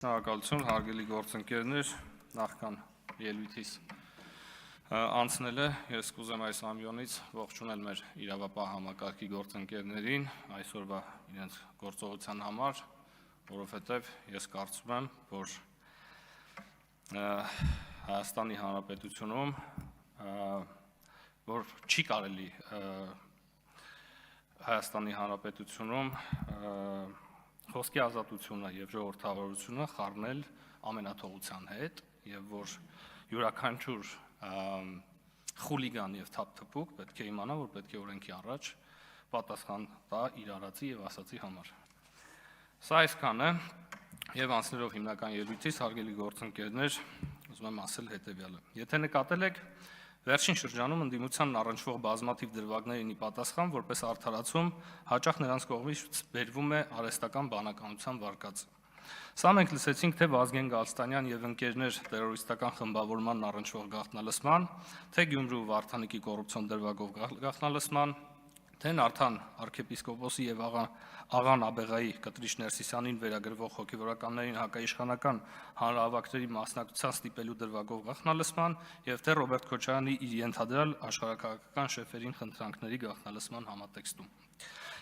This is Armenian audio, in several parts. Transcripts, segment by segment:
Շնորհակալություն, հարգելի գործընկերներ, նախքան ելույթիս անցնելը ես կուզեմ այս ամյոնից ողջունել մեր իրավապահ համակարգի գործընկերներին այսօրվա իրենց գործողության համար, որովհետև ես կարծում եմ, որ Հայաստանի Հանրապետությունում որ չի կարելի Հայաստանի Հանրապետությունում խոսքի ազատությունը եւ ժողովրդավարությունը խառնել ամենաթողության հետ եւ որ յուրաքանչյուր խուլիգան եւ թափթփուկ պետք է իմանա, որ պետք է օրենքի առաջ պատասխան տա իր արածի եւ ասածի համար։ Սա այսքանը եւ անցնելով հիմնական ելույթից հարգելի գործընկերներ, ուզում եմ ասել հետեւյալը. Եթե նկատել եք վերջին շրջանում ընդդիմությանն առնչվող բազմաթիվ դրվագներին ի պատասխան, որպես արդարացում, հաճախ նրանց կողմից բերվում է արհեստական բանականության վարկածը։ Սա մենք լսեցինք թե Վազգեն Գալստանյան եւ ընկերներ տերորիստական խմբավորմանն առնչվող գաղտնալսման, թե Գյումրու Վարդանիկի կոռուպցիոն դրվագով գաղտնալսման, թե Նարդան arczepiskopos-ի եւ աղա Նաբեղայի Կտրիչ Ներսիսյանին վերագրվող հոգեվորականներին հակաիշխանական հանրահավաքների մասնակցության ստիպելու դրվագով գաղտնալսման եւ թե Ռոբերտ Քոչարյանի իր ենթադրյալ աշխարհաքաղաքական շեֆերին խնդրանքների գաղտնալսման համատեքստում։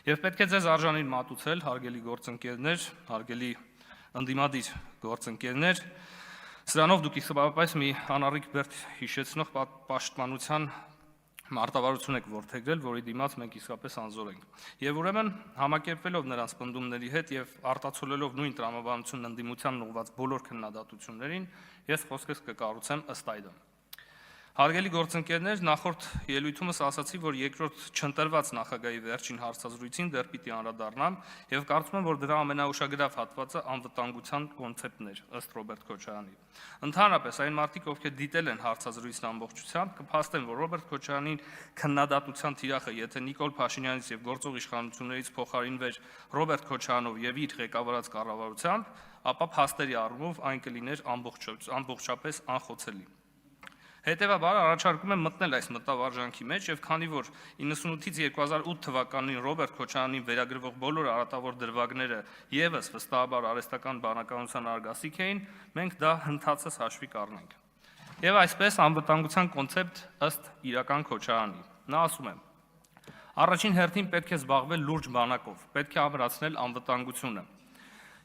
Եվ պետք է ձեզ արժանին մատուցել, հարգելի գործընկերներ, հարգելի ընդդիմադիր գործընկերներ, սրանով դուք իսկապես մի անառիկ բերդ հիշեցնող պաշտպանության մարտավարություն եք որդեգրել, որի դիմաց մենք իսկապես անզոր ենք։ Եվ ուրեմն համակերպվելով նրանց պնդումների հետ եւ արտացոլելով նույն տրամաբանությունն ընդդիմությանն ուղղված բոլոր քննադատություններին, ես խոսքս կկառուցեմ ըստ այդմ։ Հարգելի գործընկերներ, նախորդ ելույթումս ասացի, որ երկրորդ չընտրված նախագահի վերջին հարցազրույցին դեռ պիտի անդրադառնամ եւ կարծում եմ, որ դրա ամենաուշագրավ հատվածը անվտանգության կոնցեպտն էր, ըստ Ռոբերտ Քոչարյանի։ Ընդհանրապես այն մարդիկ, ովքեր դիտել են հարցազրույցն ամբողջությամբ, կփաստեն, որ Ռոբերտ Քոչարյանի քննադատության թիրախը, եթե Նիկոլ Փաշինյանից եւ գործող իշխանություններից փոխարինվեր Ռոբերտ Քոչարյանով եւ իր ղեկավարած կառավարությամբ, ապա փաստերի առումով այն կլիներ ամբողջապես անխոցելի։ Հետևաբար առաջարկում եմ մտնել այս մտավարժանքի մեջ եւ քանի որ 98-ից 2008 թվականին Ռոբերտ Քոչարյանին վերագրվող բոլոր արատավոր դրվագները եւս վստահաբար արհեստական բանականության արգասիք էին, մենք դա հնդածս հաշվի կառնենք։ Եվ այսպես անվտանգության կոնցեպտ ըստ իրական Քոչարյանի։ Նա ասում է. Առաջին հերթին պետք է զբաղվել լուրջ բանակով, պետք է ամրացնել անվտանգությունը։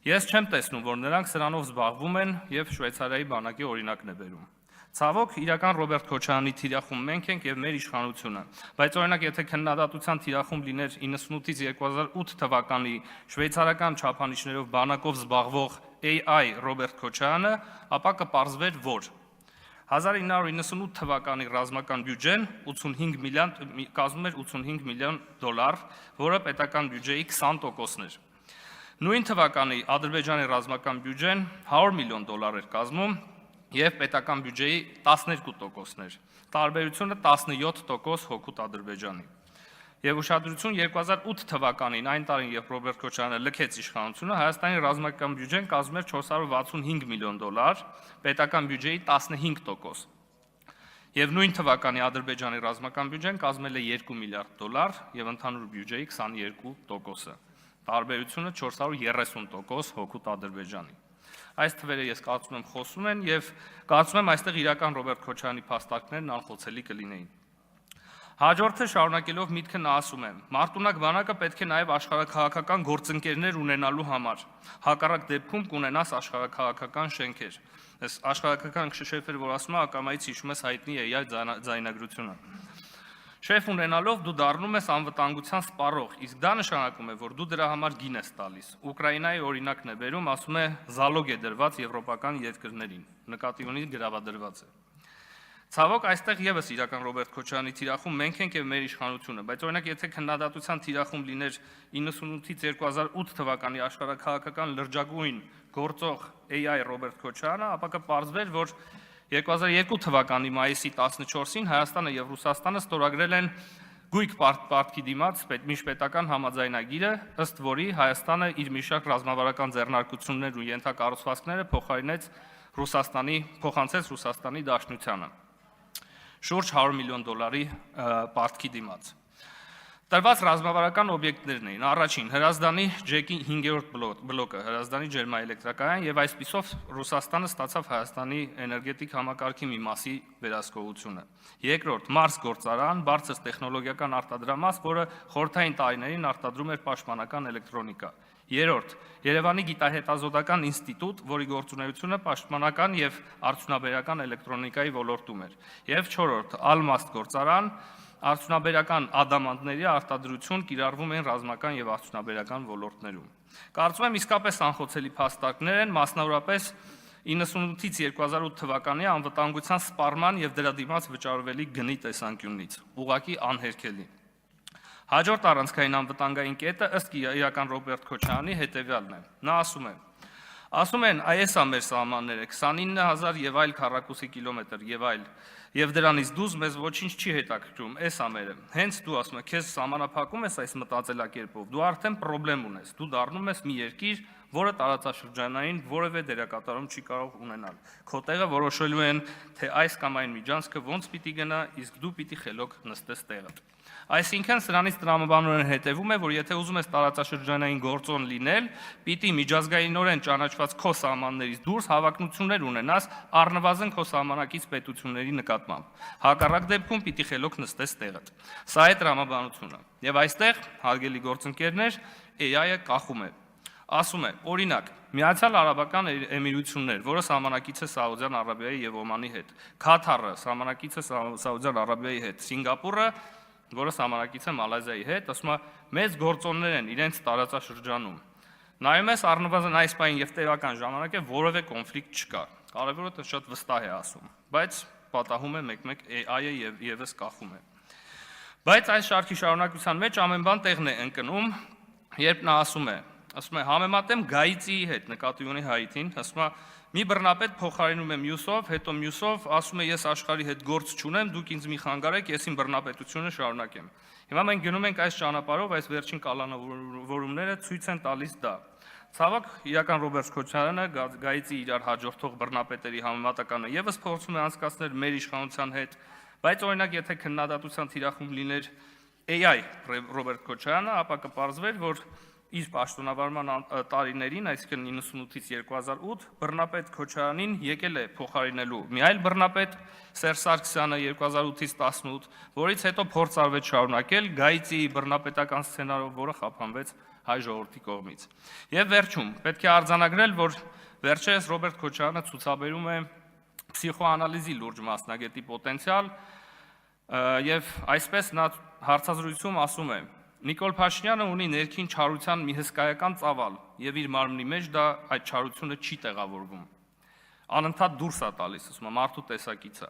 Ես չեմ տեսնում, որ նրանք սրանով զբաղվում են եւ Շվեյցարիայի բանակի օրինակն է բերում։ Ցավոք, իրական Ռոբերտ Քոչարյանի թիրախում մենք ենք եւ մեր իշխանությունը, բայց օրինակ եթե քննադատության թիրախում լիներ 98-ից 2008 թվականի շվեյցարական չափանիշներով բանակով զբաղվող AI Ռոբերտ Քոչարյանը, ապա կպարզվեր, որ 1998 թվականի ռազմական բյուջեն 85 կազմում էր $85 միլիոն, որը պետական բյուջեի 20%-ն էր։ Նույն թվականի Ադրբեջանի ռազմական բյուջեն $100 միլիոն էր կազմում եւ պետական բյուջեի 12%-ն էր, տարբերությունը 17% հօգուտ Ադրբեջանի։ Եվ ուշադրություն 2008 թվականին, այն տարին, երբ Ռոբերտ Քոչարյանը լքեց իշխանությունը, Հայաստանի ռազմական բյուջեն կազմում էր $465 միլիոն, պետական բյուջեի 15%։ Եվ նույն թվականի Ադրբեջանի ռազմական բյուջեն կազմել է $2 միլիարդ եւ ընդհանուր բյուջեի 22%-ը, տարբերությունը 430% հօգուտ Ադրբեջանի։ Այս թվերը ես կարծում եմ խոսում են եւ կարծում եմ այստեղ իրական Ռոբերտ Քոչարյանի փաստարկներն անխոցելի կլինեին։ Հաջորդը շարունակելով միտքը նա ասում է. Մարտունակ բանակը պետք է նաեւ աշխարհաքաղաքական գործընկերներ ունենալու համար։ Հակառակ դեպքում կունենաս աշխարհաքաղաքական շենքեր։ Այս աշխարհաքաղաքական շեֆեր, որ ասում է, ակամայից հիշում ես հայտնի AI ձայնագրությունը։ Շեֆ ունենալով դու դառնում ես անվտանգության սպառող, իսկ դա նշանակում է, որ դու դրա համար գին ես տալիս։ Ուկրաինայի օրինակն է բերում, ասում է զալոգ է դրված եվրոպական երկրներին, նկատի ունի գրավադրված է։ Ցավոք, այստեղ եւս իրական Ռոբերտ Քոչարյանի թիրախում մենք ենք եւ մեր իշխանությունը, բայց օրինակ եթե քննադատության թիրախում լիներ 98-ից 2008 թվականի աշխարհաքաղաքական լրջագույն գործող AI Ռոբերտ Քոչարյանը, ապա կպարզվեր, որ 2002 թվականի մայիսի 14-ին Հայաստանը եւ Ռուսաստանը ստորագրել են գույք պարտքի դիմաց միջպետական համաձայնագիրը, ըստ որի Հայաստանը իր մի շարք ռազմավարական ձեռնարկություններ ու ենթակառուցվածքները փոխանցեց Ռուսաստանի Դաշնությանը շուրջ $100 միլիոն պարտքի դիմաց։ Տրված ռազմավարական օբյեկտներն էին առաջին Հրազդանի Ջեկի 5-րդ բլոկը, Հրազդանի ջերմաէլեկտրակայան եւ այսպիսով Ռուսաստանը ստացավ Հայաստանի էներգետիկ համակարգի մի մասի վերահսկողությունը։ Երկրորդ Մարս գործարան, բարձր տեխնոլոգիական արտադրամաս, որը խորհրդային տարիներին արտադրում էր պաշտպանական էլեկտրոնիկա։ Երրորդ Երևանի գիտահետազոտական ինստիտուտ, որի գործունեությունը պաշտպանական եւ արդյունաբերական էլեկտրոնիկայի ոլորտում էր։ Եվ չորրորդ Ալմաստ գործարան, արդյունաբերական ադամանդների արտադրություն կիրառվում են ռազմական եւ արդյունաբերական ոլորտներում։ Կարծում եմ իսկապես անխոցելի փաստարկներ են, մասնավորապես 98-ից 2008 թվականի անվտանգության սպառման եւ դրա դիմաց վճարվելի գնի տեսանկյունից։ Ուղղակի անհերքելի։ Հաջորդ առանցքային անվտանգային կետը ըստ իրական Ռոբերտ Քոչարյանի հետևյալն է։ Նա ասում են, այս է մեր սահմանները 29000 եւ այլ քառակուսի կիլոմետր եւ այլ, եւ դրանից դուրս մեզ ոչինչ չի հետաքրքրում, այս է մերը։ Հենց դու ասում ես, քեզ սահմանափակում ես այս մտածելակերպով, դու արդեն խնդրեմ ունես, դու դառնում ես մի երկիր, որը տարածաշրջանային որևէ դերակատարում չի կարող ունենալ։ Քո տեղը որոշելու են, թե այս կամ այն միջանցքը ոնց պիտի գնա, իսկ դու պիտի խելոք նստես տեղդ։ Այսինքն սրանից տրամաբանորեն հետևում է, որ եթե ուզում ես տարածաշրջանային գործոն լինել, պիտի միջազգայինորեն ճանաչված քո սահմաններից դուրս հավակնություններ ունենաս առնվազն քո սահմանակից պետությունների նկատմամբ։ Հակառակ դեպքում պիտի խելոք նստես տեղդ։ Սա է տրամաբանությունը։ Եվ այստեղ, հարգելի գործընկերներ, AI-ը կախում է։ Ասում է, օրինակ, Միացյալ Արաբական Էմիրություններ, որը սահմանակից է Սաուդյան Արաբիայի եւ Օմանի հետ, Քաթարը սահմանակից է Սաուդյան Արաբիայի հետ, Սինգապուրը, որը սահմանակից է Մալազիայի հետ, ասում է, մեծ գործոններ են իրենց տարածաշրջանում։ Նայում ես առնվազն այս պահին եւ տևական ժամանակ է որևէ կոնֆլիկտ չկա։ Կարևորը շատ վստահ է ասում, բայց պատահում է մեկ-մեկ AI-ը եւ եւս կախում է։ Բայց այս շարքի շարունակության մեջ ամեն բան տեղն է ընկնում, երբ նա ասում է, համեմատեմ Գայիցիի հետ, նկատի ունի Հայիթին, ասում է, մի բռնապետ փոխարինում է մյուսով, հետո մյուսով, ասում է, ես աշխարհի հետ գործ չունեմ, դուք ինձ մի խանգարեք, ես իմ բռնապետությունը շարունակեմ։ Հիմա մենք գնում ենք այս ճանապարհով, այս վերջին կալանավորումները ցույց են տալիս դա։ Ցավոք, իրական Ռոբերտ Քոչարյանը Գայիցի իրար հաջորդող բռնապետերի համեմատականը եւս փորձում է անցկացնել մեր իշխանության հետ, բայց օրինակ եթե քննադատության թիրախում լիներ AI Ռոբերտ Քոչարյանը, ապա կպարզվեր, որ իր պաշտոնավարման տարիներին, այսինքն 98-ից 2008, բռնապետ Քոչարյանին եկել է փոխարինելու մի այլ բռնապետ Սերժ Սարգսյանը 2008-ից 18, որից հետո փորձ արվեց շարունակել Գայիցիի բռնապետական սցենարով, որը խափանվեց հայ ժողովրդի կողմից։ Եվ վերջում պետք է արձանագրել, որ վերջերս Ռոբերտ Քոչարյանը ցուցաբերում է փսիխոանալիզի լուրջ մասնագետի պոտենցիալ, եւ այսպես նա հարցազրույցում ասում է. Նիկոլ Փաշինյանը ունի ներքին չարության մի հսկայական ծավալ եւ իր մարմնի մեջ դա այդ չարությունը չի տեղավորվում։ Անընդհատ դուրս է տալիս, ասում եմ, մարդու տեսակից է։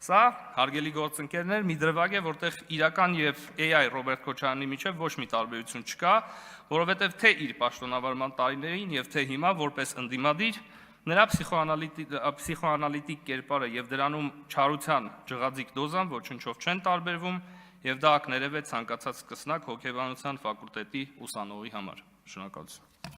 Սա, հարգելի գործընկերներ, մի դրվագ է, որտեղ իրական եւ AI Ռոբերտ Քոչարյանի միջեւ ոչ մի տարբերություն չկա, որովհետեւ թե իր պաշտոնավարման տարիներին եւ թե հիմա որպես ընդդիմադիր նրա փսիխոանալիտիկ կերպարը եւ դրանում չարության ջղաձիկ դոզան ոչնչով չեն տարբերվում եւ դա ակներև է ցանկացած սկսնակ հոգեբանության ֆակուլտետի ուսանողի համար։ Շնորհակալություն։